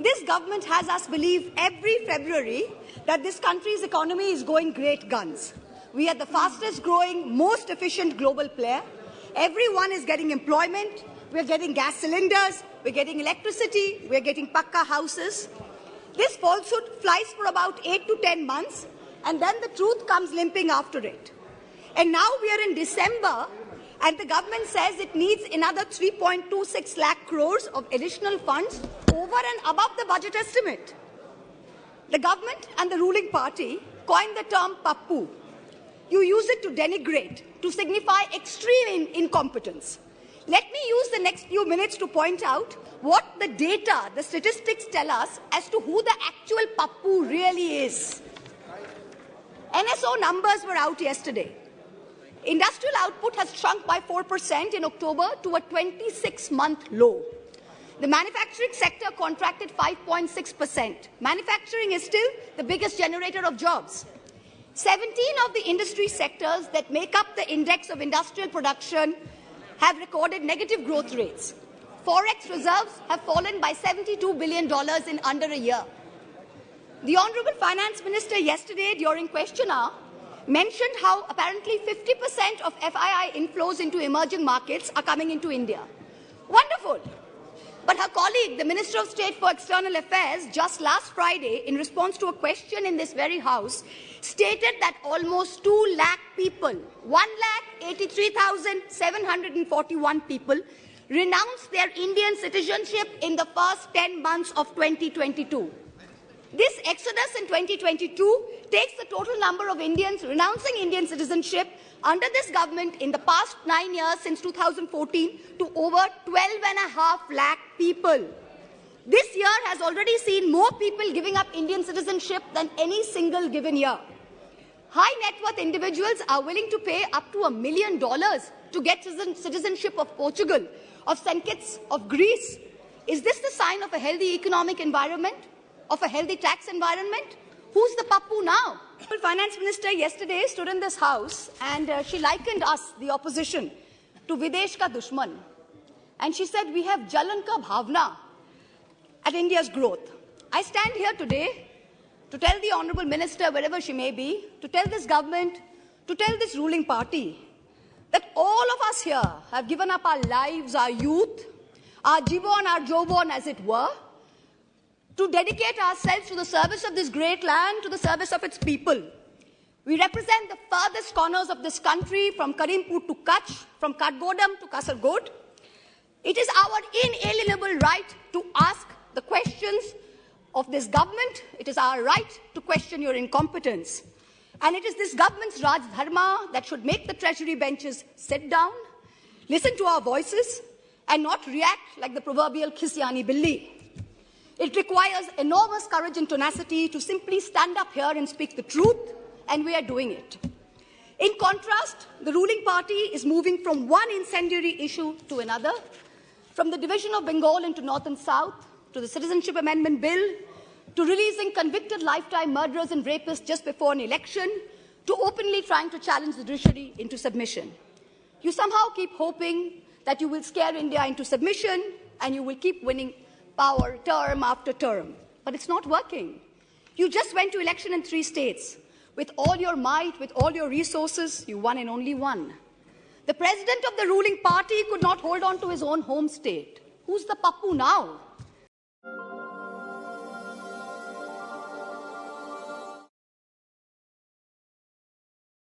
This government has us believe every February that this country's economy is going great guns. We are the fastest growing, most efficient global player. Everyone is getting employment. We're getting gas cylinders. We're getting electricity. We're getting pakka houses. This falsehood flies for about 8 to 10 months, and then the truth comes limping after it. And now we are in December, and the government says it needs another 3.26 lakh crores of additional funds over and above the budget estimate. The government and the ruling party coined the term Pappu. You use it to denigrate, to signify extreme incompetence. Let me use the next few minutes to point out what the data, the statistics tell us as to who the actual Pappu really is. NSO numbers were out yesterday. Industrial output has shrunk by 4% in October to a 26-month low. The manufacturing sector contracted 5.6%. Manufacturing is still the biggest generator of jobs. 17 of the industry sectors that make up the index of industrial production have recorded negative growth rates. Forex reserves have fallen by $72 billion in under a year. The Honorable Finance Minister yesterday during question hour mentioned how apparently 50% of FII inflows into emerging markets are coming into India. Wonderful. But her colleague, the Minister of State for External Affairs, just last Friday, in response to a question in this very House, stated that almost 2 lakh people, 1,83,741 people, renounced their Indian citizenship in the first 10 months of 2022. This exodus in 2022 takes the total number of Indians renouncing Indian citizenship under this government in the past 9 years since 2014 to over 12.5 lakh people. This year has already seen more people giving up Indian citizenship than any single given year. High net worth individuals are willing to pay up to $1 million to get citizenship of Portugal, of St. Kitts, of Greece. Is this the sign of a healthy economic environment? Of a healthy tax environment? Who's the Pappu now? The Finance Minister yesterday stood in this House and she likened us, the opposition, to Videsh ka dushman. And she said, we have Jalan ka bhavna at India's growth. I stand here today to tell the Honourable Minister, wherever she may be, to tell this government, to tell this ruling party, that all of us here have given up our lives, our youth, our jibon, our jobon, as it were, to dedicate ourselves to the service of this great land, to the service of its people. We represent the farthest corners of this country, from Karimpur to Kutch, from Katgodam to Kasargod. It is our inalienable right to ask the questions of this government. It is our right to question your incompetence. And it is this government's Raj Dharma that should make the Treasury benches sit down, listen to our voices, and not react like the proverbial Khisyani Billi. It requires enormous courage and tenacity to simply stand up here and speak the truth, and we are doing it. In contrast, the ruling party is moving from one incendiary issue to another, from the division of Bengal into North and South, to the Citizenship Amendment Bill, to releasing convicted lifetime murderers and rapists just before an election, to openly trying to challenge the judiciary into submission. You somehow keep hoping that you will scare India into submission and you will keep winning power term after term. But it's not working. You just went to election in 3 states. With all your might, with all your resources, you won in only one. The president of the ruling party could not hold on to his own home state. Who's the Pappu now?